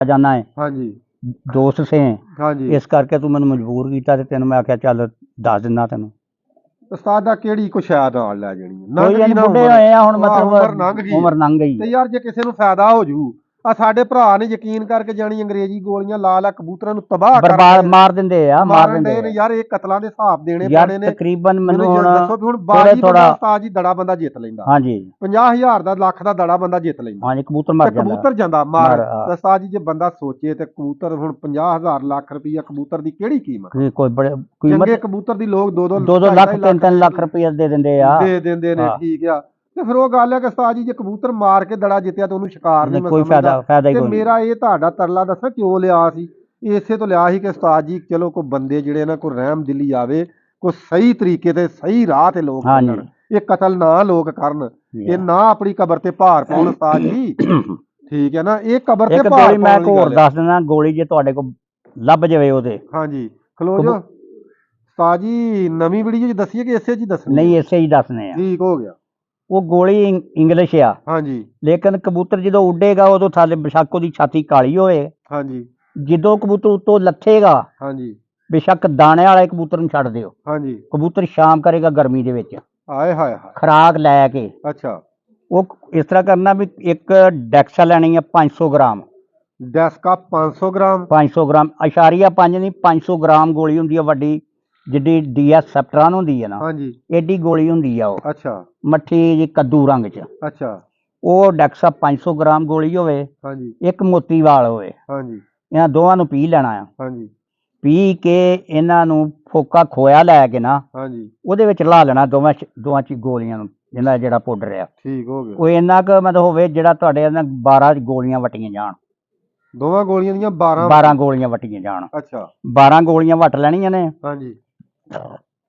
ਜਾਣਾ ਹੈ। ਹਾਂਜੀ ਦੋਸਤ ਸੇ ਹਾਂਜੀ। ਇਸ ਕਰਕੇ ਤੂੰ ਮੈਨੂੰ ਮਜਬੂਰ ਕੀਤਾ ਤੇ ਤੈਨੂੰ ਮੈਂ ਆਖਿਆ ਚੱਲ ਦੱਸ ਦਿੰਦਾ ਤੈਨੂੰ। ਉਸਤਾਦ ਦਾ ਕਿਹੜੀ ਕੁਛ ਆ ਨਾਲ ਲੈ ਜਾਣੀ ਕੋਈ ਲੰਘ ਗਈ ਨਹੀਂ, ਨਾ ਬੁੱਢੇ ਉਮਰ। ਹੋਏ ਆ ਹੁਣ, ਆਹ ਉਮਰ ਲੰਘ ਮਤਲਬ ਗਈ ਉਮਰ ਲੰਘ ਗਈ ਤੇ ਹੈ। ਯਾਰ ਜੇ ਕਿਸੇ ਨੂੰ ਫਾਇਦਾ ਹੋ ਜੂ ਆ ਸਾਡੇ ਭਰਾ ਨੇ ਯਕੀਨ ਕਰਕੇ ਜਾਣੀ ਅੰਗਰੇਜ਼ੀ ਗੋਲੀਆਂ ਲਾ ਲਾ ਕਬੂਤਰਾਂ ਨੂੰ ਤਬਾਹ ਕਰਨ ਬਰਬਾਦ ਦੇ ਮਾਰ ਦਿੰਦੇ ਆ, ਮਾਰ ਮਾਰਨ ਦਿੰਦੇ ਦੇ ਨੇ ਆ ਯਾਰ। ਇਹ ਕਤਲਾਂ ਦੇ ਹਿਸਾਬ ਦੇਣੇ ਯਾਰ। ਪੈਣੇ ਨੇ। ਤਕਰੀਬਨ ਮੈਨੂੰ ਮੈਨੂੰ ਹੁਣ ਦੱਸੋ ਵੀ ਹੁਣ ਥੋੜਾ ਬਾਜੀ ਬੰਦਾ ਥੋੜਾ। ਉਸਤਾਦ ਜੀ ਦੜਾ ਬੰਦਾ ਜਿੱਤ ਲੈਂਦਾ। ਹਾਂਜੀ 50,000 ਦਾ ਲੱਖ ਦਾ ਦੜਾ ਬੰਦਾ ਜਿੱਤ ਲੈਂਦਾ ਹਾਂਜੀ, ਕਬੂਤਰ ਤੇ ਮਰ ਜਾਂਦਾ। ਕਬੂਤਰ ਜਾਂਦਾ ਮਾਰ। ਹਾਂ। ਤੇ ਉਸਤਾਦ ਜੀ ਜੇ ਬੰਦਾ ਸੋਚੇ ਤੇ ਕਬੂਤਰ ਹੁਣ 50,000 ਲੱਖ ਰੁਪਈਆ ਕਬੂਤਰ ਦੀ ਕਿਹੜੀ ਕੀਮਤ? ਕੋਈ ਬੜੇ ਚੰਗੇ ਕੀਮਤ ਕਬੂਤਰ ਦੀ ਲੋਕ 2-2 2 ਲੱਖ 3 ਲੱਖ ਰੁਪਏ ਦੇ ਦਿੰਦੇ ਆ। ਦੇ ਦਿੰਦੇ ਨੇ। ਠੀਕ ਆ। ਤੇ ਫਿਰ ਉਹ ਗੱਲ ਹੈ ਕਿ ਉਸਤਾਦ ਜੀ ਜੇ ਕਬੂਤਰ ਮਾਰ ਕੇ ਦੜਾ ਜਿੱਤਿਆ ਤੇ ਉਹਨੂੰ ਸ਼ਿਕਾਰ ਨਹੀਂ ਮੈਂ ਕੋਈ ਸਮਝਦਾ। ਫਾਇਦਾ ਹੀ ਤੇ ਕੋਈ ਨਹੀਂ। ਮੇਰਾ ਇਹ ਤੁਹਾਡਾ ਤਰਲਾ ਦੱਸਾਂ ਕਿਉਂ ਲਿਆ ਸੀ? ਇਸੇ ਤੋਂ ਲਿਆ ਸੀ ਕਿ ਉਸਤਾਦ ਜੀ ਚਲੋ ਕੋਈ ਬੰਦੇ ਜਿਹੜੇ ਨਾ ਕੋਈ ਰਹਿਮ ਦਿਲੀ ਆਵੇ, ਕੋਈ ਸਹੀ ਤਰੀਕੇ ਤੇ ਸਹੀ ਰਾਹ ਤੇ ਲੋਕ ਚੱਲਣ। ਇਹ ਕਤਲ ਨਾ ਲੋਕ ਕਰਨ, ਇਹ ਨਾ ਆਪਣੀ ਕਬਰ ਤੇ ਭਾਰ ਪਾਉਣ ਉਸਤਾਦ ਜੀ। ਠੀਕ ਹੈ ਨਾ, ਇਹ ਕਬਰ ਤੇ ਭਾਰ ਗੋਲੀ ਮੈਂ ਪਾਉਣ ਦੀ ਹੋਰ ਗੱਲ ਹੈ। ਦੱਸ ਦਿੰਦਾ, ਗੋਲੀ ਜੇ ਤੁਹਾਡੇ ਕੋਲ ਲੱਭ ਜਾਵੇ ਉਹਦੇ। ਹਾਂਜੀ ਖਲੋ ਜੋ ਉਸਤਾਦ ਜੀ। ਨਵੀਂ ਵੀਡੀਓ ਚ ਦੱਸੀਏ ਕਿ ਇਸੇ ਚ ਹੀ ਦੱਸਣੀ? ਨਹੀਂ, ਇਸੇ ਹੀ ਦੱਸਣੇ ਆ। ਠੀਕ ਹੋ ਗਿਆ। ਉਹ ਗੋਲੀ ਇੰਗਲਿਸ਼ ਆ। ਹਾਂਜੀ ਲੇਕਿਨ ਕਬੂਤਰ ਜਦੋਂ ਉੱਡੇਗਾ ਉਦੋਂ ਥੱਲੇ ਬੇਸ਼ੱਕ ਉਹਦੀ ਛਾਤੀ ਕਾਲੀ ਹੋਏ, ਹਾਂਜੀ ਜਦੋਂ ਕਬੂਤਰ ਉੱਤੋਂ ਲੱਥੇਗਾ ਹਾਂਜੀ ਬੇਸ਼ੱਕ ਦਾਣੇ ਵਾਲੇ ਕਬੂਤਰ ਨੂੰ ਛੱਡ ਦਿਓ। ਹਾਂਜੀ। ਕਬੂਤਰ ਸ਼ਾਮ ਕਰੇਗਾ ਗਰਮੀ ਦੇ ਵਿੱਚ ਆਏ ਹਾਏ ਹਾਏ। ਖੁਰਾਕ ਲੈ ਕੇ। ਅੱਛਾ। ਉਹ ਇਸ ਤਰ੍ਹਾਂ ਕਰਨਾ ਵੀ ਇੱਕ ਡੈਕਸਾ ਲੈਣੀ ਆ 500 ਗ੍ਰਾਮ। ਡੈਸਕਾ 500 ਗ੍ਰਾਮ। 500 ਗ੍ਰਾਮ ਅਸ਼ਾਰੀਆ 5 ਨਹੀਂ, 500 ਗ੍ਰਾਮ ਗੋਲੀ ਹੁੰਦੀ ਆ ਵੱਡੀ, ਜਿੱਡੀ ਡੀਐਸ ਸੈਪਟਰਾਨ ਹੁੰਦੀ ਹੈ ਨਾ, ਹਾਂਜੀ। ਏਡੀ ਗੋਲੀ ਹੁੰਦੀ ਆ ਉਹ। ਅੱਛਾ ਮੱਠੀ ਜੀ ਕੱਦੂ ਰੰਗ ਚ। ਅੱਛਾ। ਉਹ ਡੈਕਸਾ 500 ਗ੍ਰਾਮ ਗੋਲੀ ਹੋਵੇ, ਹਾਂਜੀ ਇੱਕ ਮੋਤੀ ਵਾਲ ਹੋਵੇ। ਹਾਂਜੀ ਇਹਨਾਂ ਦੋਵਾਂ ਨੂੰ ਪੀ ਲੈਣਾ ਆ। ਹਾਂਜੀ ਪੀ ਕੇ ਇਹਨਾਂ ਨੂੰ ਫੋਕਾ ਖੋਇਆ ਲੈ ਕੇ ਨਾ ਹਾਂਜੀ। ਉਹਦੇ ਵਿੱਚ ਲਾ ਲੈਣਾ ਦੋਵਾਂ ਚ ਗੋਲੀਆਂ ਨੂੰ, ਇਹਨਾਂ ਜਿਹੜਾ ਪਾਊਡਰ ਆ। ਠੀਕ ਹੋ ਗਿਆ। ਉਹ ਇੰਨਾ ਕੁ ਮਤਲਬ ਹੋਵੇ ਜਿਹੜਾ ਤੁਹਾਡੇ 12 ਗੋਲੀਆਂ ਵਟੀਆਂ ਜਾਣ। ਦੋਵਾਂ ਗੋਲੀਆਂ ਦੀਆਂ 12 ਗੋਲੀਆਂ ਵਟੀਆਂ ਜਾਣ। ਅੱਛਾ। 12 ਗੋਲੀਆਂ ਵਟ ਲੈਣੀਆਂ ਨੇ। ਹਾਂਜੀ।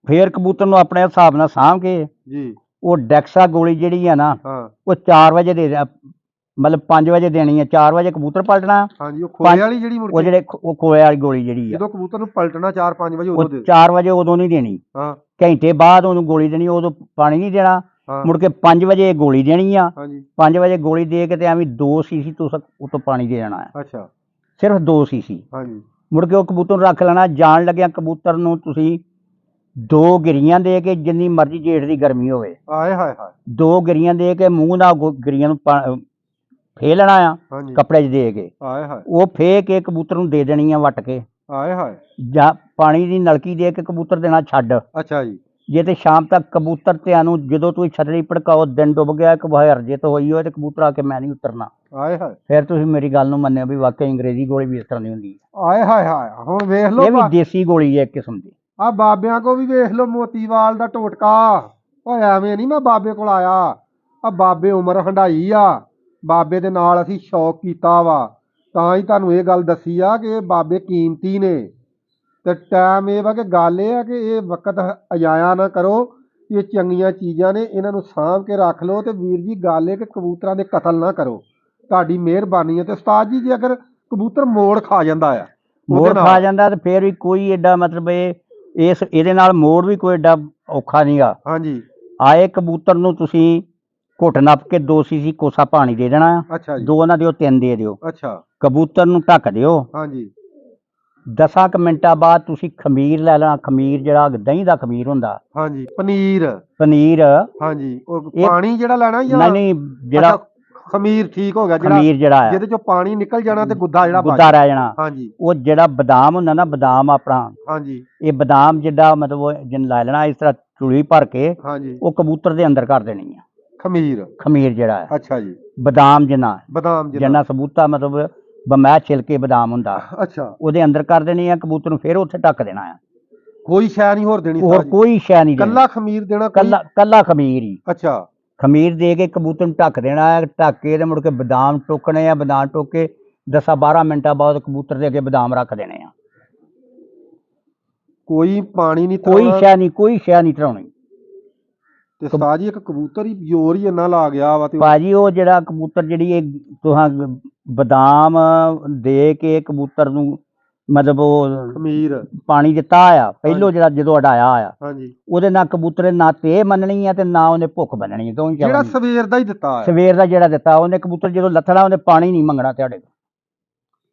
ਫੇਰ ਕਬੂਤਰ ਨੂੰ ਆਪਣੇ ਹਿਸਾਬ ਨਾਲ ਸਾਂਭ ਕੇ ਜੀ। ਉਹ ਡੈਕਸਾ ਗੋਲੀ ਜਿਹੜੀ ਆ ਨਾ, ਹਾਂ। ਉਹ 4 ਵਜੇ ਦੇ ਮਤਲਬ 5 ਵਜੇ ਦੇਣੀ ਹੈ। 4 ਵਜੇ ਕਬੂਤਰ ਪਲਟਣਾ। ਹਾਂਜੀ। ਉਹ ਖੋਏ ਵਾਲੀ ਜਿਹੜੀ ਮੁੜ ਉਹ ਜਿਹੜੇ ਉਹ ਖੋਏ ਵਾਲੀ ਗੋਲੀ ਜਿਹੜੀ ਆ, ਜਦੋਂ ਕਬੂਤਰ ਨੂੰ ਪਲਟਣਾ 4-5 ਵਜੇ ਉਹ ਉਦੋਂ ਦੇ। 4 ਵਜੇ ਉਦੋਂ ਨਹੀਂ ਦੇਣੀ। ਹਾਂ। ਘੰਟੇ ਬਾਅਦ ਉਹਨੂੰ ਗੋਲੀ ਦੇਣੀ, ਉਦੋਂ ਪਾਣੀ ਨਹੀਂ ਦੇਣਾ। ਹਾਂ। ਮੁੜ ਕੇ 5 ਵਜੇ ਗੋਲੀ ਦੇਣੀ ਆ। ਹਾਂਜੀ। 5 ਵਜੇ ਗੋਲੀ ਦੇ ਕੇ ਤੇ ਐਵੇਂ 2 ਸੀਸੀ ਤੋਂ ਉਤੋਂ ਪਾਣੀ ਦੇ ਦੇਣਾ ਹੈ। ਅੱਛਾ। ਸਿਰਫ 2 ਸੀਸੀ। ਹਾਂਜੀ। ਮੁੜ ਕੇ ਉਹ ਕਬੂਤਰ ਨੂੰ ਰੱਖ ਲੈਣਾ। ਜਾਣ ਲੱਗਿਆ ਕਬੂਤਰ ਨੂੰ ਤੁਸੀਂ 2 ਗਿਰੀਆਂ ਦੇ ਕੇ, ਜਿੰਨੀ ਮਰਜ਼ੀ ਜੇਠ ਦੀ ਗਰਮੀ ਹੋਵੇ, ਆਏ ਹਾਏ ਹਾਏ। 2 ਗਿਰੀਆਂ ਦੇ ਕੇ ਮੂੰਹ ਨਾਲ ਗਿਰੀਆਂ ਨੂੰ ਫੇ ਲੈਣਾ ਆ ਹਾਂਜੀ। ਕੱਪੜੇ 'ਚ ਦੇ ਕੇ। ਆਏ ਹਾਏ। ਉਹ ਫੇ ਕੇ ਕਬੂਤਰ ਨੂੰ ਦੇ ਦੇਣੀ ਆ ਵੱਟ ਕੇ। ਆਏ ਹਾਏ। ਜਾਂ ਪਾਣੀ ਦੀ ਨਲਕੀ ਦੇ ਕੇ ਕਬੂਤਰ ਦੇਣਾ ਛੱਡ। ਅੱਛਾ ਜੀ। ਜੇ ਤੇ ਸ਼ਾਮ ਤੱਕ ਕਬੂਤਰ ਤੇ ਨੂੰ ਜਦੋਂ ਤੁਸੀਂ ਛਤਰੀ ਭੜਕਾਓ, ਦਿਨ ਡੁੱਬ ਗਿਆ, ਇੱਕ ਹਰਜਿਤ ਹੋਈ ਹੋਏ ਤੇ ਕਬੂਤਰ ਆ ਕੇ ਮੈਂ ਨਹੀਂ ਉਤਰਨਾ। ਆਏ ਹਾਏ। ਫਿਰ ਤੁਸੀਂ ਮੇਰੀ ਗੱਲ ਨੂੰ ਮੰਨਿਓ ਵੀ ਵਾਕਈ ਅੰਗਰੇਜ਼ੀ ਗੋਲੀ ਵੀ ਇਸ ਤਰ੍ਹਾਂ ਨਹੀਂ ਹੁੰਦੀ। ਆਏ ਹਾਏ ਹਾਏ। ਹੁਣ ਵੇਖ ਲਓ, ਇਹ ਵੀ ਦੇਸੀ ਗੋਲੀ ਹੈ ਇੱਕ ਕਿਸਮ ਦੀ। ਆ ਬਾਬਿਆਂ ਕੋ ਵੀ ਵੇਖ ਲਓ ਮੋਤੀਵਾਲ ਦਾ ਟੋਟਕਾ। ਓਏ ਐਵੇਂ ਨਹੀਂ ਮੈਂ ਬਾਬੇ ਕੋਲ ਆਇਆ। ਆ ਬਾਬੇ ਉਮਰ ਹੰਡਾਈ ਆ। ਬਾਬੇ ਦੇ ਨਾਲ ਅਸੀਂ ਸ਼ੌਕ ਕੀਤਾ ਵਾ, ਤਾਂ ਹੀ ਤੁਹਾਨੂੰ ਇਹ ਗੱਲ ਦੱਸੀ ਆ ਕਿ ਇਹ ਬਾਬੇ ਕੀਮਤੀ ਨੇ। ਤੇ ਟਾਈਮ ਇਹ ਵਾ ਕਿ ਗੱਲ ਇਹ ਆ ਕਿ ਇਹ ਵਕਤ ਅਜਾਇਆ ਨਾ ਕਰੋ। ਇਹ ਚੰਗੀਆਂ ਚੀਜ਼ਾਂ ਨੇ, ਇਹਨਾਂ ਨੂੰ ਸਾਂਭ ਕੇ ਰੱਖ ਲਓ। ਤੇ ਵੀਰ ਜੀ ਗੱਲ ਇਹ ਕਿ ਕਬੂਤਰਾਂ ਦੇ ਕਤਲ ਨਾ ਕਰੋ। ਤੁਹਾਡੀ ਮਿਹਰਬਾਨੀ ਹੈ। ਤੇ ਉਸਤਾਦ ਜੀ ਜੇ ਅਗਰ ਕਬੂਤਰ ਮੋੜ ਖਾ ਜਾਂਦਾ ਆ, ਮੋੜ ਖਾ ਜਾਂਦਾ ਤੇ ਫਿਰ ਵੀ ਕੋਈ ਏਡਾ ਮਤਲਬ ਇਹਦੇ ਨਾਲ ਮੋੜ ਵੀ ਕੋਈ ਏਡਾ ਔਖਾ ਨਹੀਂਗਾ। ਹਾਂਜੀ। ਆਏ ਕਬੂਤਰ ਨੂੰ ਤੁਸੀਂ ਘੁੱਟ ਨੱਪ ਕੇ 2 ਸੀਸੀ ਕੋਸਾ ਪਾਣੀ ਦੇ ਦੇਣਾ। ਅੱਛਾ ਜੀ। 2 ਨਾ ਦਿਓ, 3 ਦੇ ਦਿਓ। ਅੱਛਾ। ਕਬੂਤਰ ਨੂੰ ਢੱਕ ਦਿਓ। ਹਾਂਜੀ। 10 ਮਿੰਟਾਂ ਬਾਅਦ ਤੁਸੀਂ ਖਮੀਰ ਲੈ ਲੈਣਾ। ਖਮੀਰ ਜਿਹੜਾ ਦਹੀਂ ਦਾ ਖਮੀਰ ਹੁੰਦਾ। ਹਾਂਜੀ। ਪਨੀਰ। ਹਾਂਜੀ। ਉਹ ਪਾਣੀ ਜਿਹੜਾ ਲੈਣਾ ਜਾਂ ਨਹੀਂ ਜਿਹੜਾ ਖਮੀਰ। ਠੀਕ ਹੋ ਗਿਆ। ਖਮੀਰ ਜਿਹੜਾ ਜਿਹਦੇ ਚੋਂ ਪਾਣੀ ਨਿਕਲ ਜਾਣਾ ਤੇ ਗੁੱਦਾ ਜਿਹੜਾ ਗੁੱਦਾ ਰਹਿ ਜਾਣਾ। ਹਾਂਜੀ। ਉਹ ਜਿਹੜਾ ਬਦਾਮ ਹੁੰਦਾ ਨਾ, ਬਦਾਮ ਆਪਣਾ। ਹਾਂਜੀ। ਇਹ ਬਦਾਮ ਜਿੱਡਾ ਮਤਲਬ ਜਿੰਨ ਲੈ ਲੈਣਾ ਇਸ ਤਰ੍ਹਾਂ ਚੁਲੀ ਭਰ ਕੇ। ਹਾਂਜੀ। ਉਹ ਕਬੂਤਰ ਦੇ ਅੰਦਰ ਕਰ ਦੇਣੀ ਆ ਖਮੀਰ ਜਿਹੜਾ ਹੈ। ਅੱਛਾ ਜੀ। ਬਦਾਮ ਜਿੰਨਾ ਜਿੰਨਾ ਸਬੂਤਾ ਮਤਲਬ ਬਮੈ ਛਿਲਕੇ ਬਦਾਮ ਹੁੰਦਾ। ਅੱਛਾ। ਉਹਦੇ ਅੰਦਰ ਕਰ ਦੇਣੀ ਆ ਕਬੂਤਰ ਨੂੰ, ਫਿਰ ਉੱਥੇ ਢੱਕ ਦੇਣਾ ਆ। ਕੋਈ ਸ਼ੈ ਨਹੀਂ ਹੋਰ ਦੇਣੀ? ਹੋਰ ਕੋਈ ਸ਼ੈ ਨਹੀਂ ਦੇਣੀ, ਕੱਲਾ ਖਮੀਰ ਦੇਣਾ? ਕੱਲਾ ਖਮੀਰ ਹੀ। ਅੱਛਾ। ਖਮੀਰ ਦੇ ਕੇ ਕਬੂਤਰ ਨੂੰ ਢੱਕ ਦੇਣਾ ਹੈ। ਢੱਕ ਕੇ ਤੇ ਮੁੜ ਕੇ ਬਦਾਮ ਟੋਕਣੇ ਆ। ਬਦਾਮ ਟੋਕ ਕੇ 10-12 ਮਿੰਟਾਂ ਬਾਅਦ ਕਬੂਤਰ ਦੇ ਅੱਗੇ ਬਦਾਮ ਰੱਖ ਦੇਣੇ ਆ। ਕੋਈ ਪਾਣੀ ਨਹੀਂ, ਕੋਈ ਸ਼ੈ ਨਹੀਂ ਧਰਾਉਣੀ। ਤੇ ਉਸਤਾਦ ਜੀ ਇੱਕ ਕਬੂਤਰ ਹੀ ਜ਼ੋਰ ਹੀ ਇੰਨਾ ਲਾ ਗਿਆ ਵਾ। ਤੇ ਭਾਜੀ ਉਹ ਜਿਹੜਾ ਕਬੂਤਰ ਜਿਹੜੀ ਇਹ ਤੁਹਾਂ ਬਦਾਮ ਦੇ ਕੇ ਕਬੂਤਰ ਨੂੰ ਮਤਲਬ ਉਹ ਖਮੀਰ ਪਾਣੀ ਦਿੱਤਾ ਆ ਪਹਿਲੋਂ, ਜਿਹੜਾ ਜਦੋਂ ਹਟਾਇਆ ਆ, ਹਾਂਜੀ, ਉਹਦੇ ਨਾਲ ਕਬੂਤਰ ਨਾ ਤੇ ਮੰਨਣੀ ਆ ਤੇ ਨਾ ਉਹਨੇ ਭੁੱਖ ਬੰਨਣੀ ਆ। ਦੋਵੇਂ ਜਿਹੜਾ ਸਵੇਰ ਦਾ ਹੀ ਦਿੱਤਾ ਹੈ। ਸਵੇਰ ਦਾ ਜਿਹੜਾ ਦਿੱਤਾ ਉਹਨੇ ਕਬੂਤਰ ਜਦੋਂ ਲੱਥਣਾ ਉਹਨੇ ਪਾਣੀ ਨਹੀਂ ਮੰਗਣਾ ਤੁਹਾਡੇ ਤੋਂ।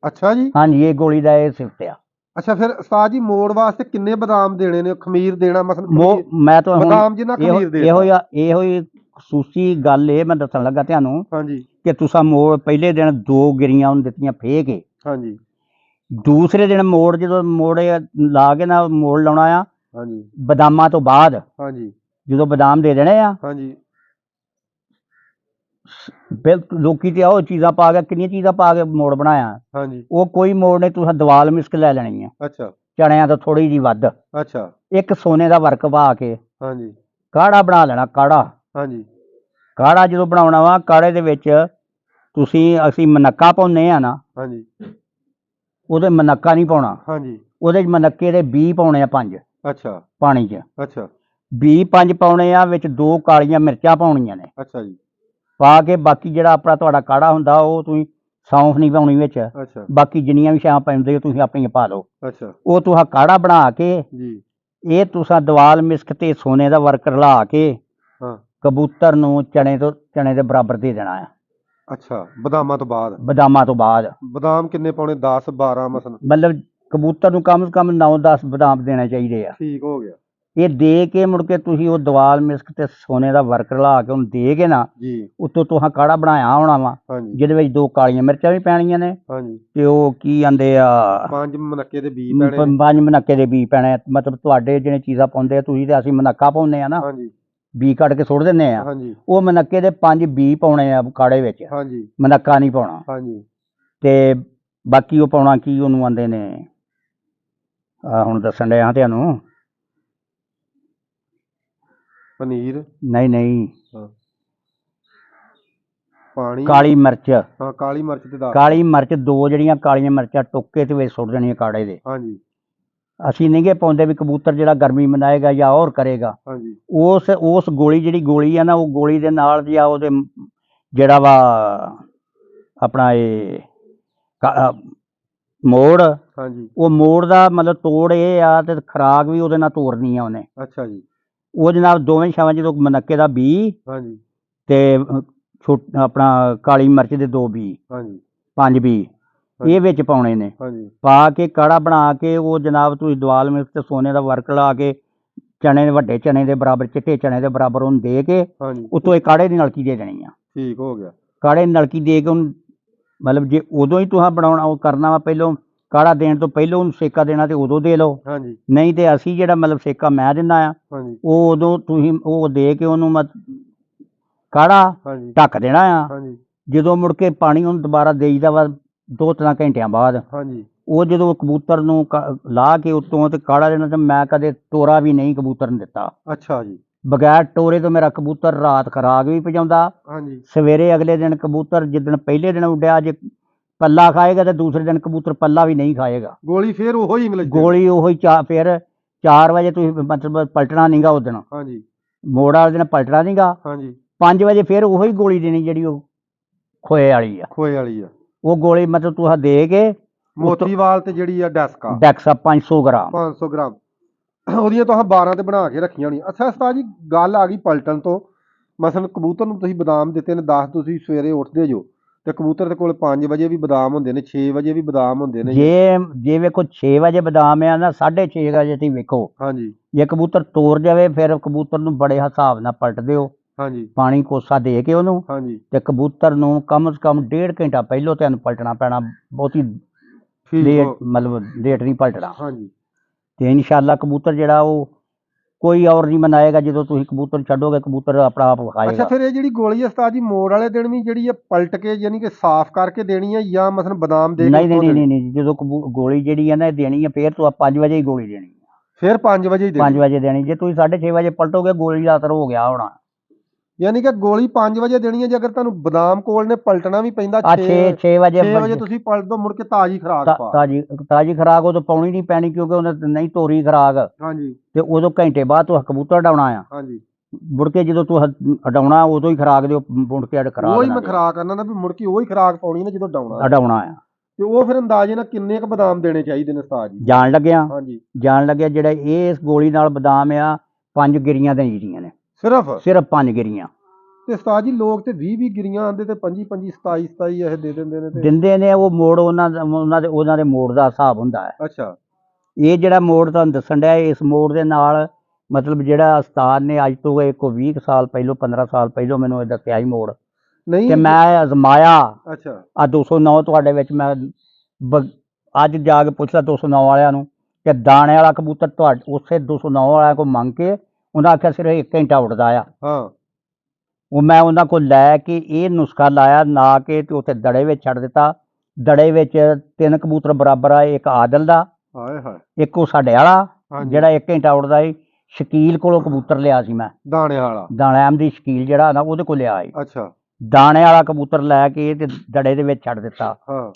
ਅੱਛਾ ਜੀ। ਹਾਂਜੀ, ਇਹ ਗੋਲੀ ਦਾ ਇਹ ਸਿਫਤ ਆ। ਅੱਛਾ, ਫਿਰ ਉਸਤਾਦ ਜੀ ਮੋੜ ਵਾਸਤੇ ਕਿੰਨੇ ਬਦਾਮ ਦੇਣੇ ਨੇ, ਖਮੀਰ ਦੇਣਾ ਮਸਲ ਮੈਂ ਤਾਂ ਹੁਣ ਬਦਾਮ ਜਿੰਨਾ ਖਮੀਰ ਇਹੋ ਦੇਤਾ। ਹੀ ਖਸੂਸੀ ਗੱਲ ਇਹ ਮੈਂ ਦੱਸਣ ਲੱਗਾ ਤੁਹਾਨੂੰ ਹਾਂਜੀ ਕਿ ਤੁਸੀਂ ਮੋੜ ਪਹਿਲੇ ਦਿਨ 2 ਗਿਰੀਆਂ ਉਹਨੂੰ ਦਿੱਤੀਆਂ ਫੇਹ ਕੇ, ਹਾਂਜੀ ਦੂਸਰੇ ਦਿਨ ਮੋੜ ਜਦੋਂ ਮੋੜੇ ਲਾ ਕੇ ਨਾ ਮੋੜ ਲਾਉਣਾ ਆ ਹਾਂਜੀ ਬਦਾਮਾਂ ਤੋਂ ਬਾਅਦ, ਹਾਂਜੀ ਜਦੋਂ ਬਦਾਮ ਦੇ ਦੇਣੇ ਆ ਹਾਂਜੀ ਬਿਲਕੁਲ। ਲੋਕੀ ਤੇ ਉਹ ਚੀਜ਼ਾਂ ਪਾ ਕੇ, ਕਿੰਨੀਆਂ ਚੀਜ਼ਾਂ ਪਾ ਕੇ ਮੋੜ ਬਣਾਇਆ, ਹਾਂਜੀ। ਉਹ ਕੋਈ ਮੋੜ ਨਹੀਂ। ਤੁਸੀਂ ਦਵਾਲ ਮਿਸਕ ਲੈ ਲੈਣੀ ਆ ਅੱਛਾ ਚਣਿਆਂ ਤੋਂ ਥੋੜੀ ਜਿਹੀ ਵੱਧ, ਅੱਛਾ। ਇੱਕ ਸੋਨੇ ਦਾ ਵਰਕ ਪਾ ਕੇ ਹਾਂਜੀ ਕਾੜਾ ਬਣਾ ਲੈਣਾ। ਹਾਂਜੀ ਕਾੜਾ ਜਦੋਂ ਬਣਾਉਣਾ ਵਾ, ਕਾੜੇ ਦੇ ਵਿੱਚ ਅਸੀਂ ਮਨੱਕਾ ਪਾਉਂਦੇ ਆ ਨਾ, ਹਾਂਜੀ ਉਹਦੇ ਮਨੱਕਾ ਨਹੀਂ ਪਾਉਣਾ, ਹਾਂਜੀ। ਉਹਦੇ 'ਚ ਮਨੱਕੇ ਦੇ 20 ਪਾਉਣੇ ਆ 5 ਅੱਛਾ ਪਾਣੀ 'ਚ, ਅੱਛਾ 20 5 ਪਾਉਣੇ ਆ, ਵਿੱਚ 2 ਕਾਲੀਆਂ ਮਿਰਚਾਂ ਪਾਉਣੀਆਂ ਨੇ ਅੱਛਾ ਜੀ। ਪਾ ਕੇ। ਬਾਕੀ ਜਿਹੜਾ ਆਪਣਾ ਤੁਹਾਡਾ ਕਾੜਾ ਹੁੰਦਾ ਉਹ ਤੁਸੀਂ ਸੌਂਫ ਨਹੀਂ ਪਾਉਣੀ ਵਿੱਚ, ਅੱਛਾ ਬਾਕੀ ਜਿੰਨੀਆਂ ਵੀ ਸ਼ਾਂ ਪੈਂਦੇ ਹੋ ਤੁਸੀਂ ਆਪਣੀਆਂ ਪਾ ਲਓ। ਅੱਛਾ ਉਹ ਤੁਸੀਂ ਕਾੜਾ ਬਣਾ ਕੇ ਜੀ। ਇਹ ਤੁਸੀਂ ਦਵਾਲ ਮਿਸਕ ਤੇ ਸੋਨੇ ਦਾ ਵਰਕ ਰਲਾ ਕੇ ਹਾਂ। ਕਬੂਤਰ ਨੂੰ ਚਣੇ ਦੇ ਬਰਾਬਰ ਦੇ ਦੇਣਾ ਆ। ਅੱਛਾ, ਬਦਾਮਾਂ ਤੋਂ ਬਾਅਦ? ਬਦਾਮਾਂ ਤੋਂ ਬਾਅਦ। ਬਦਾਮ ਕਿੰਨੇ ਪਾਉਣੇ? 10 12 ਮਸਲ? ਮਤਲਬ ਕਬੂਤਰ ਨੂੰ ਕਮ ਸੇ ਕਮ 9 10 ਬਦਾਮ ਦੇਣੇ ਚਾਹੀਦੇ ਆ। ਠੀਕ ਹੋ ਗਿਆ ਇਹ ਦੇ ਕੇ ਮੁੜ ਕੇ ਤੁਸੀਂ ਉਹ ਦਵਾਲ ਮਿਸਕ ਤੇ ਸੋਨੇ ਦਾ ਵਰਕ ਰਲਾ ਕੇ ਉਹਨੂੰ ਦੇ ਕੇ ਨਾ, ਜੀ। ਉੱਤੋਂ ਤੁਸੀਂ ਕਾੜਾ ਬਣਾਇਆ ਹੋਣਾ ਵਾ, ਹਾਂਜੀ ਜਿਹਦੇ ਵਿੱਚ 2 ਕਾਲੀਆਂ ਮਿਰਚਾਂ ਵੀ ਪੈਣੀਆਂ ਨੇ, ਹਾਂਜੀ। ਤੇ ਉਹ ਕੀ ਆਂਦੇ ਆ 5 ਮਨੱਕੇ ਦੇ ਬੀਜ ਪੈਣੇ ਨੇ। 5 ਮਨੱਕੇ ਦੇ ਬੀਜ ਪੈਣੇ। ਮਤਲਬ ਤੁਹਾਡੇ ਜਿਹੜੇ ਚੀਜ਼ਾਂ ਪਾਉਂਦੇ ਆ ਤੁਸੀਂ, ਤੇ ਅਸੀਂ ਮਨੱਕਾ ਪਾਉਂਦੇ ਆ ਨਾ, ਹਾਂਜੀ ਬੀ ਕੱਢ ਕੇ ਸੁੱਟ ਦਿੰਦੇ ਆ। ਹਾਂਜੀ ਉਹ ਮਨੱਕੇ ਦੇ 5 ਬੀ ਪਾਉਣੇ ਆ ਕਾੜੇ ਵਿੱਚ, ਹਾਂਜੀ ਮਨੱਕਾ ਨਹੀਂ ਪਾਉਣਾ। ਹਾਂਜੀ ਤੇ ਬਾਕੀ ਉਹ ਪਾਉਣਾ ਕੀ ਉਹਨੂੰ ਆਂਦੇ ਨੇ, ਹੁਣ ਦੱਸਣ ਡਿਆ ਤੁਹਾਨੂੰ। ਪਨੀਰ? ਨਹੀਂ, ਹਾਂ। ਪਾਣੀ? ਕਾਲੀ ਮਿਰਚ। ਹਾਂ, ਕਾਲੀ ਮਿਰਚ ਤੇ 10। ਕਾਲੀ ਮਿਰਚ 2 ਜਿਹੜੀਆਂ ਕਾਲੀਆਂ ਮਿਰਚਾਂ ਟੁੱਕ ਕੇ ਤੇ ਵਿੱਚ ਸੁੱਟ ਦੇਣੀਆਂ ਕਾੜੇ ਦੇ। ਹਾਂਜੀ ਅਸੀਂ ਨਹੀਂ ਗੇ ਪਾਉਂਦੇ ਵੀ ਕਬੂਤਰ ਜਿਹੜਾ ਗਰਮੀ ਮਨਾਏਗਾ ਜਾਂ ਹੋਰ ਕਰੇਗਾ। ਹਾਂਜੀ ਉਸ ਗੋਲੀ ਜਿਹੜੀ ਗੋਲੀ ਆ ਨਾ, ਉਹ ਗੋਲੀ ਦੇ ਨਾਲ ਜਾਂ ਉਹਦੇ ਜਿਹੜਾ ਵਾ ਆਪਣਾ ਇਹ ਮੋੜ, ਹਾਂਜੀ। ਉਹ ਮੋੜ ਦਾ ਮਤਲਬ ਤੋੜ ਇਹ ਆ, ਤੇ ਖੁਰਾਕ ਵੀ ਉਹਦੇ ਨਾਲ ਤੋਰਨੀ ਆ ਉਹਨੇ। ਅੱਛਾ ਜੀ। ਉਹ ਜਨਾਬ ਦੋਵੇਂ ਛਾਵਾਂ, ਜਦੋਂ ਮਨੱਕੇ ਦਾ ਬੀ ਹਾਂਜੀ ਤੇ ਆਪਣਾ ਕਾਲੀ ਮਿਰਚ ਦੇ 2 ਬੀ, ਹਾਂਜੀ 5 ਬੀ ਇਹ ਵਿੱਚ ਪਾਉਣੇ ਨੇ। ਹਾਂਜੀ ਪਾ ਕੇ ਕਾੜਾ ਬਣਾ ਕੇ ਉਹ ਜਨਾਬ ਤੁਸੀਂ ਦਵਾਲ ਮਿਰਚ ਤੇ ਸੋਨੇ ਦਾ ਵਰਕ ਲਾ ਕੇ ਚਣੇ, ਵੱਡੇ ਚਣੇ ਦੇ ਬਰਾਬਰ, ਚਿੱਟੇ ਚਣੇ ਦੇ ਬਰਾਬਰ ਉਹਨੂੰ ਦੇ ਕੇ ਹਾਂਜੀ। ਉੱਤੋਂ ਇਹ ਕਾੜੇ ਦੀ ਨਲਕੀ ਦੇ ਦੇਣੀ ਆ। ਠੀਕ ਹੋ ਗਿਆ। ਕਾੜੇ ਦੀ ਨਲਕੀ ਦੇ ਕੇ ਉਹਨੂੰ, ਮਤਲਬ ਜੇ ਉਦੋਂ ਹੀ ਤੁਸੀਂ ਬਣਾਉਣਾ ਉਹ ਕਰਨਾ ਵਾ, ਪਹਿਲੋਂ ਕਾੜਾ ਦੇਣ ਤੋਂ ਪਹਿਲੋਂ ਉਹਨੂੰ ਸੇਕਾ ਦੇਣਾ ਤੇ ਉਦੋਂ ਦੇ ਲਓ। ਹਾਂਜੀ ਨਹੀਂ ਤੇ ਅਸੀਂ ਜਿਹੜਾ ਮਤਲਬ ਸੇਕਾ ਮੈਂ ਦਿੰਦਾ ਆ, ਹਾਂਜੀ ਉਹ ਉਦੋਂ ਤੁਸੀਂ ਉਹ ਦੇ ਕੇ ਉਹਨੂੰ ਕਾੜਾ ਹਾਂਜੀ ਢੱਕ ਦੇਣਾ ਆ। ਹਾਂਜੀ ਜਦੋਂ ਮੁੜ ਕੇ ਪਾਣੀ ਉਹਨੂੰ ਦੁਬਾਰਾ ਦੇਈਦਾ ਵਾ 2-3 ਘੰਟਿਆਂ ਬਾਅਦ, ਹਾਂਜੀ। ਉਹ ਜਦੋਂ ਕਬੂਤਰ ਨੂੰ ਲਾਹ ਕੇ ਉੱਤੋਂ ਤੇ ਕਾੜਾ ਦੇਣਾ, ਤੇ ਮੈਂ ਕਦੇ ਟੋਰਾ ਵੀ ਨਹੀਂ ਕਬੂਤਰ ਨੂੰ ਦਿੱਤਾ। ਅੱਛਾ ਜੀ। ਬਗੈਰ ਟੋਰੇ ਤੋਂ ਮੇਰਾ ਕਬੂਤਰ ਰਾਤ ਖੁਰਾਕ ਵੀ ਪਜਾਉਂਦਾ, ਹਾਂਜੀ ਸਵੇਰੇ ਅਗਲੇ ਦਿਨ ਕਬੂਤਰ ਜਿੱਦਣ ਪਹਿਲੇ ਦਿਨ ਉੱਡਿਆ ਜੇ ਪੱਲਾ ਖਾਏਗਾ ਤੇ ਦੂਸਰੇ ਦਿਨ ਕਬੂਤਰ ਪੱਲਾ ਵੀ ਨਹੀਂ ਖਾਏਗਾ। ਗੋਲੀ ਫੇਰ ਉਹੋ ਹੀ ਇੰਗਲਿਸ਼? ਗੋਲੀ ਉਹੀ ਫਿਰ 4 ਵਜੇ ਤੁਸੀਂ ਮਤਲਬ ਪਲਟਣਾ ਨਹੀਂਗਾ ਉਸ ਦਿਨ, ਹਾਂਜੀ ਮੋੜ ਵਾਲੇ ਦਿਨ ਪਲਟਣਾ ਨਹੀਂਗਾ। ਹਾਂਜੀ 5 ਵਜੇ ਫਿਰ ਉਹੀ ਗੋਲੀ ਦੇਣੀ ਜਿਹੜੀ ਉਹ ਖੋਏ ਵਾਲੀ ਆ। ਖੋਏ ਵਾਲੀ ਆ? ਉਹ ਗੋਲੀ ਮਤਲਬ ਤੁਸੀਂ ਦੇ ਕੇ ਮੋਤੀਵਾਲ ਤੇ ਜਿਹੜੀ ਆ ਡੈਸਕਾ? ਡੈਕਸਾ 500 ਗ੍ਰਾਮ। 500 ਗ੍ਰਾਮ ਉਹਦੀਆਂ ਤੁਸੀਂ 12 ਤੇ ਬਣਾ ਕੇ ਰੱਖੀਆਂ ਹੋਣੀਆਂ। ਅੱਛਾ ਉਸਤਾਦ ਜੀ, ਗੱਲ ਆ ਗਈ ਪਲਟਣ ਤੋਂ। ਮਸਲਨ ਕਬੂਤਰ ਨੂੰ ਤੁਸੀਂ ਬਦਾਮ ਦਿੱਤੇ ਨੇ 10, ਤੁਸੀਂ ਸਵੇਰੇ ਉੱਠਦੇ ਜੋ ਤੇ ਕਬੂਤਰ ਦੇ ਕੋਲ 5 ਵਜੇ ਵੀ ਬਦਾਮ ਹੁੰਦੇ ਨੇ, 6 ਵਜੇ ਵੀ ਬਦਾਮ ਹੁੰਦੇ ਨੇ। ਜੇ ਵੇਖੋ 6 ਵਜੇ ਬਦਾਮ ਆ ਨਾ, 6:30 ਵਜੇ ਤੁਸੀਂ ਵੇਖੋ, ਹਾਂਜੀ ਜੇ ਕਬੂਤਰ ਤੋਰ ਜਾਵੇ ਫਿਰ ਕਬੂਤਰ ਨੂੰ ਬੜੇ ਹਿਸਾਬ ਨਾਲ ਪਲਟ ਦਿਓ, ਹਾਂਜੀ ਪਾਣੀ ਕੋਸਾ ਦੇ ਕੇ ਉਹਨੂੰ, ਹਾਂਜੀ। ਤੇ ਕਬੂਤਰ ਨੂੰ ਕਮ ਸੇ ਕਮ 1.5 ਘੰਟਾ ਪਹਿਲੋਂ ਤੁਹਾਨੂੰ ਪਲਟਣਾ ਪੈਣਾ। ਬਹੁਤੀ ਠੀਕ ਲੇਟ ਮਤਲਬ ਲੇਟ ਨਹੀਂ ਪਲਟਣਾ। ਹਾਂਜੀ ਤੇ ਇਨਸ਼ਾਅੱਲਾ ਕਬੂਤਰ ਜਿਹੜਾ ਉਹ ਕੋਈ ਔਰ ਨਹੀਂ ਮਨਾਏਗਾ। ਜਦੋਂ ਤੁਸੀਂ ਕਬੂਤਰ ਛੱਡੋਗੇ ਕਬੂਤਰ ਆਪਣਾ ਆਪ ਅੱਛਾ, ਖਾਏਗਾ। ਫਿਰ ਇਹ ਜਿਹੜੀ ਗੋਲੀ ਉਸਤਾਦ ਜੀ ਮੋੜ ਵਾਲੇ ਦਿਨ ਵੀ ਜਿਹੜੀ ਆ ਪਲਟ ਕੇ ਯਾਨੀ ਕਿ ਸਾਫ਼ ਕਰਕੇ ਦੇਣੀ ਆ, ਜਾਂ ਮਸਲਨ ਬਦਾਮ ਦੇ ਕੇ ਨਹੀਂ ਉੱਤੋਂ ਦੇਣੀ? ਨਹੀਂ, ਜਦੋਂ ਗੋਲੀ ਜਿਹੜੀ ਆ ਨਾ ਇਹ ਦੇਣੀ ਆ, ਫਿਰ ਤੂੰ 5 ਵਜੇ ਹੀ ਗੋਲੀ ਦੇਣੀ ਆ। ਫਿਰ 5 ਵਜੇ ਹੀ 5 ਦੇਣੀ? ਵਜੇ ਦੇਣੀ। ਜੇ ਤੁਸੀਂ 6:30 ਵਜੇ ਪਲਟੋਗੇ ਗੋਲੀ ਦਾ ਅਸਰ ਹੋ ਗਿਆ ਹੋਣਾ। ਯਾਨੀ ਕਿ ਗੋਲੀ 5 ਵਜੇ ਦੇਣੀ ਹੈ। ਜੇ ਅਗਰ ਤੁਹਾਨੂੰ ਬਦਾਮ ਕੋਲ ਨੇ ਪਲਟਣਾ ਵੀ ਪੈਂਦਾ 6 ਵਜੇ 6 ਵਜੇ ਤੁਸੀਂ ਪਲਟ ਦੋ, ਮੁੜ ਕੇ ਤਾਜ਼ੀ ਖੁਰਾਕ ਪਾ। ਤਾਜ਼ੀ ਖੁਰਾਕ ਉਦੋਂ ਪਾਉਣੀ ਨਹੀਂ ਪੈਣੀ, ਕਿਉਂਕਿ ਉਹਨੇ ਨਹੀਂ ਤੋਰੀ ਖੁਰਾਕ, ਹਾਂਜੀ ਤੇ ਉਦੋਂ ਘੰਟੇ ਬਾਅਦ ਤੂੰ ਕਬੂਤਰ ਉਡਾਉਣਾ ਆ। ਹਾਂਜੀ। ਮੁੜ ਕੇ ਜਦੋਂ ਤੂੰ ਉਡਾਉਣਾ ਉਦੋਂ ਹੀ ਖੁਰਾਕ ਦਿਓ, ਮੁੜ ਕੇ ਖੁਰਾਕ ਉਹੀ ਮੈਂ ਖੁਰਾਕ ਕਰਨਾ ਨਾ ਵੀ ਮੁੜ ਕੇ ਉਹੀ ਖੁਰਾਕ ਪਾਉਣੀ ਨਾ ਜਦੋਂ ਉਡਾਉਣਾ ਆ। ਤੇ ਉਹ ਫਿਰ ਅੰਦਾਜ਼ੇ ਨਾਲ ਕਿੰਨੇ ਕ ਬਦਾਮ ਦੇਣੇ ਚਾਹੀਦੇ ਨੇ ਉਸਤਾਦ ਜੀ? ਜਾਣ ਹਾਂਜੀ ਲੱਗਿਆ ਜਿਹੜਾ ਇਸ ਗੋਲੀ ਨਾਲ ਬਦਾਮ ਆ 5 ਗਿਰੀਆਂ ਦੇਣੀਆਂ ਨੇ, ਸਿਰਫ? ਸਿਰਫ 5 ਗਿਰੀਆਂ। ਤੇ ਉਸਤਾਦ ਜੀ ਲੋਕ ਤੇ 20 ਗਿਰੀਆਂ ਆਂਦੇ ਤੇ 25 27 ਇਹ ਦੇ ਦਿੰਦੇ ਨੇ ਤੇ ਦਿੰਦੇ ਨੇ, ਉਹ ਮੋੜ ਉਹਨਾਂ ਦੇ ਮੋੜ ਦਾ ਹਿਸਾਬ ਹੁੰਦਾ ਹੈ। ਅੱਛਾ ਇਹ ਜਿਹੜਾ ਮੋੜ ਤੁਹਾਨੂੰ ਦੱਸਣ ਡਿਆ, ਇਸ ਮੋੜ ਦੇ ਨਾਲ ਮਤਲਬ ਜਿਹੜਾ ਉਸਤਾਦ ਨੇ ਅੱਜ ਤੋਂ ਇਹ ਕੋਈ 20 ਸਾਲ ਪਹਿਲੋਂ 15 ਸਾਲ ਪਹਿਲੋਂ ਮੈਨੂੰ ਇਹ ਦੱਸਿਆ ਸੀ ਮੋੜ, ਨਹੀਂ ਤੇ ਮੈਂ ਅਜ਼ਮਾਇਆ। ਅੱਛਾ ਆ 209 ਤੁਹਾਡੇ ਵਿੱਚ ਮੈਂ ਅੱਜ ਜਾ ਕੇ ਪੁੱਛਦਾ 209 ਵਾਲਿਆਂ ਨੂੰ ਕਿ ਦਾਣੇ ਵਾਲਾ ਕਬੂਤਰ ਤੁਹਾਡੇ ਉਸੇ 209 ਵਾਲਿਆਂ ਕੋਲ ਮੰਗ ਕੇ, ਉਹਨਾਂ ਆਖਿਆ ਸਿਰਫ 1 ਘੰਟਾ ਉੱਡਦਾ ਆ। ਹਾਂ ਉਹ ਮੈਂ ਉਹਨਾਂ ਕੋਲ ਲੈ ਕੇ ਇਹ ਨੁਸਖਾ ਲਾਇਆ ਨਾ ਕੇ ਤੇ ਉੱਥੇ ਦੜੇ ਵਿੱਚ ਛੱਡ ਦਿੱਤਾ। ਦੜੇ ਵਿੱਚ 3 ਕਬੂਤਰ ਬਰਾਬਰ ਆ, ਇੱਕ ਆਦਲ ਦਾ, ਹਾਏ ਹਾਏ, ਇੱਕ ਉਹ ਸਾਡੇ ਵਾਲਾ ਹਾਂਜੀ ਜਿਹੜਾ 1 ਘੰਟਾ ਉੱਡਦਾ ਸੀ। ਸ਼ਕੀਲ ਕੋਲੋਂ ਕਬੂਤਰ ਲਿਆ ਸੀ ਮੈਂ, ਦਾਣੇ ਵਾਲਾ, ਦਾਣਿਆਂ ਦੀ ਸ਼ਕੀਲ ਜਿਹੜਾ ਨਾ ਉਹਦੇ ਕੋਲ ਲਿਆ ਸੀ। ਅੱਛਾ ਦਾਣੇ ਵਾਲਾ ਕਬੂਤਰ ਲੈ ਕੇ ਤੇ ਦੜੇ ਦੇ ਵਿੱਚ ਛੱਡ ਦਿੱਤਾ। ਹਾਂ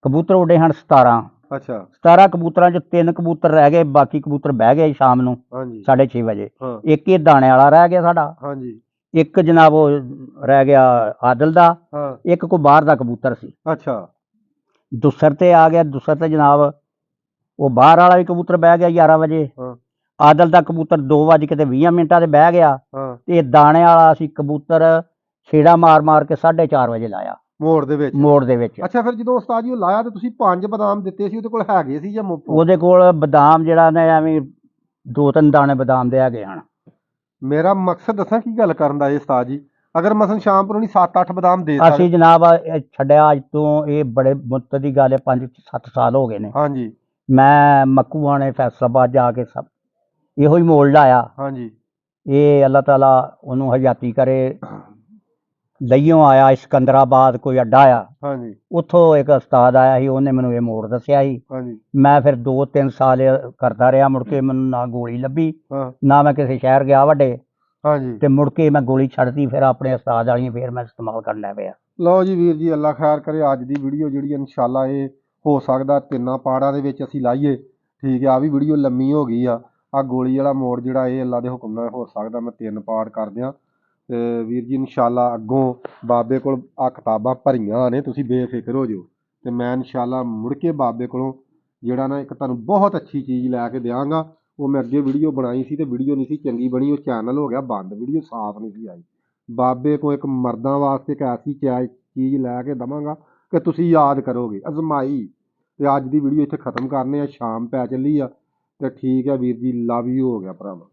ਕਬੂਤਰ ਉੱਡੇ ਹਨ 17। ਅੱਛਾ 17 ਕਬੂਤਰਾਂ 'ਚ 3 ਕਬੂਤਰ ਰਹਿ ਗਏ, ਬਾਕੀ ਕਬੂਤਰ ਬਹਿ ਗਏ ਸ਼ਾਮ ਨੂੰ ਹਾਂਜੀ 6:30 ਵਜੇ। ਹਾਂ ਇੱਕ ਇਹ ਦਾਣੇ ਵਾਲਾ ਰਹਿ ਗਿਆ ਸਾਡਾ, ਹਾਂਜੀ ਇੱਕ ਜਨਾਬ ਉਹ ਰਹਿ ਗਿਆ ਆਦਲ ਦਾ, ਹਾਂ ਇੱਕ ਕੋਈ ਬਾਹਰ ਦਾ ਕਬੂਤਰ ਸੀ। ਅੱਛਾ ਦੁਸਰ ਤੇ ਆ ਗਿਆ। ਦੁਸਰ ਤੇ ਜਨਾਬ ਉਹ ਬਾਹਰ ਵਾਲਾ ਵੀ ਕਬੂਤਰ ਬਹਿ ਗਿਆ 11 ਵਜੇ। ਹਾਂ ਆਦਲ ਦਾ ਕਬੂਤਰ 2:20 ਤੇ ਬਹਿ ਗਿਆ। ਹਾਂ ਤੇ ਦਾਣੇ ਵਾਲਾ ਸੀ ਕਬੂਤਰ ਛੇੜਾ ਮਾਰ ਮਾਰ ਕੇ 4:30 ਵਜੇ ਲਾਇਆ ਮੋੜ ਦੇ ਵਿੱਚ। ਮੋੜ ਦੇ ਵਿੱਚ। ਅੱਛਾ ਫਿਰ ਜਦੋਂ ਉਸਤਾਦ ਜੀ ਉਹ ਲਾਇਆ ਤੇ ਤੁਸੀਂ 5 ਬਦਾਮ ਦਿੱਤੇ ਸੀ, ਉਹਦੇ ਕੋਲ ਹੈਗੇ ਸੀ ਜਾਂ ਮੁੱਫ? ਉਹਦੇ ਕੋਲ ਬਦਾਮ ਜਿਹੜਾ ਨੇ ਐਵੇਂ 2-3 ਦਾਣੇ ਬਦਾਮ ਦੇ ਹੈਗੇ ਹਨ। ਮੇਰਾ ਮਕਸਦ ਦੱਸਾਂ ਕੀ ਗੱਲ ਕਰਨ ਦਾ ਇਹ ਉਸਤਾਦ ਜੀ, ਅਗਰ ਮਸਨ ਸ਼ਾਮਪੁਰ ਨਹੀਂ 7-8 ਬਦਾਮ ਦੇ ਅਸੀਂ ਜਨਾਬ ਇਹ ਛੱਡਿਆ ਅੱਜ ਤੋਂ, ਇਹ ਬੜੇ ਮੁੱਤ ਦੀ ਗੱਲ ਹੈ, 5-7 ਸਾਲ ਹੋ ਗਏ ਨੇ। ਹਾਂਜੀ ਮੈਂ ਮੱਕੂਆਂ ਨੇ ਫੈਸਲਾਬਾਦ ਜਾ ਕੇ ਸਭ ਇਹੋ ਹੀ ਮੋੜ ਲਾਇਆ। ਹਾਂਜੀ ਇਹ ਅੱਲਾਹ ਤਾਲਾ ਉਹਨੂੰ ਹਯਾਤੀ ਕਰੇ। ਲਈਓਂ ਆਇਆ ਸਿਕੰਦਰਾਬਾਦ ਕੋਈ ਅੱਡਾ ਆ, ਹਾਂਜੀ ਉੱਥੋਂ ਇੱਕ ਉਸਤਾਦ ਆਇਆ ਸੀ, ਉਹਨੇ ਮੈਨੂੰ ਇਹ ਮੋੜ ਦੱਸਿਆ ਸੀ। ਹਾਂਜੀ ਮੈਂ ਫਿਰ 2-3 ਸਾਲ ਕਰਦਾ ਰਿਹਾ। ਮੁੜ ਕੇ ਮੈਨੂੰ ਨਾ ਗੋਲੀ ਲੱਭੀ, ਹਾਂ ਨਾ ਮੈਂ ਕਿਸੇ ਸ਼ਹਿਰ ਗਿਆ ਵੱਡੇ, ਹਾਂਜੀ। ਤੇ ਮੁੜ ਕੇ ਮੈਂ ਗੋਲੀ ਛੱਡਤੀ। ਫਿਰ ਆਪਣੇ ਉਸਤਾਦ ਵਾਲੀਆਂ ਫਿਰ ਮੈਂ ਇਸਤੇਮਾਲ ਕਰਨ ਲੱਗ ਪਿਆ। ਲਓ ਜੀ ਵੀਰ ਜੀ, ਅੱਲਾ ਖੈਰ ਕਰੇ। ਅੱਜ ਦੀ ਵੀਡੀਓ ਜਿਹੜੀ ਇਨਸ਼ਾਅੱਲਾ ਇਹ ਹੋ ਸਕਦਾ 3 ਪਾੜਾਂ ਦੇ ਵਿੱਚ ਅਸੀਂ ਲਾਈਏ, ਠੀਕ ਹੈ। ਆ ਵੀ ਵੀਡੀਓ ਲੰਮੀ ਹੋ ਗਈ ਆ। ਆ ਗੋਲੀ ਵਾਲਾ ਮੋੜ ਜਿਹੜਾ ਇਹ ਅੱਲਾ ਦੇ ਹੁਕਮ ਨਾਲ ਹੋ ਸਕਦਾ ਮੈਂ 3 ਪਾੜ ਕਰ ਦਿਆਂ। ਤੇ ਵੀਰ ਜੀ ਇਨਸ਼ਾਅੱਲਾ ਅੱਗੋਂ ਬਾਬੇ ਕੋਲ ਆ ਕਿਤਾਬਾਂ ਭਰੀਆਂ ਨੇ, ਤੁਸੀਂ ਬੇਫਿਕਰ ਹੋ ਜਾਓ। ਤੇ ਮੈਂ ਇਨਸ਼ਾਅੱਲਾ ਮੁੜ ਕੇ ਬਾਬੇ ਕੋਲੋਂ ਜਿਹੜਾ ਨਾ ਇੱਕ ਤੁਹਾਨੂੰ ਬਹੁਤ ਅੱਛੀ ਚੀਜ਼ ਲੈ ਕੇ ਦਿਆਂਗਾ। ਉਹ ਮੈਂ ਅੱਗੇ ਵੀਡੀਓ ਬਣਾਈ ਸੀ ਤੇ ਵੀਡੀਓ ਨਹੀਂ ਸੀ ਚੰਗੀ ਬਣੀ, ਉਹ ਚੈਨਲ ਹੋ ਗਿਆ ਬੰਦ, ਵੀਡੀਓ ਸਾਫ਼ ਨਹੀਂ ਸੀ ਆਈ। ਬਾਬੇ ਕੋਲ ਇੱਕ ਮਰਦਾਂ ਵਾਸਤੇ ਇੱਕ ਐਸੀ ਚੀਜ਼ ਲੈ ਕੇ ਦੇਵਾਂਗਾ ਕਿ ਤੁਸੀਂ ਯਾਦ ਕਰੋਗੇ, ਅਜ਼ਮਾਈ। ਤੇ ਅੱਜ ਦੀ ਵੀਡੀਓ ਇੱਥੇ ਖ਼ਤਮ ਕਰਨੇ ਆ, ਸ਼ਾਮ ਪੈ ਚੱਲੀ ਆ। ਤੇ ਠੀਕ ਹੈ ਵੀਰ ਜੀ, ਲਵ ਯੂ ਹੋ ਗਿਆ ਭਰਾਵਾ।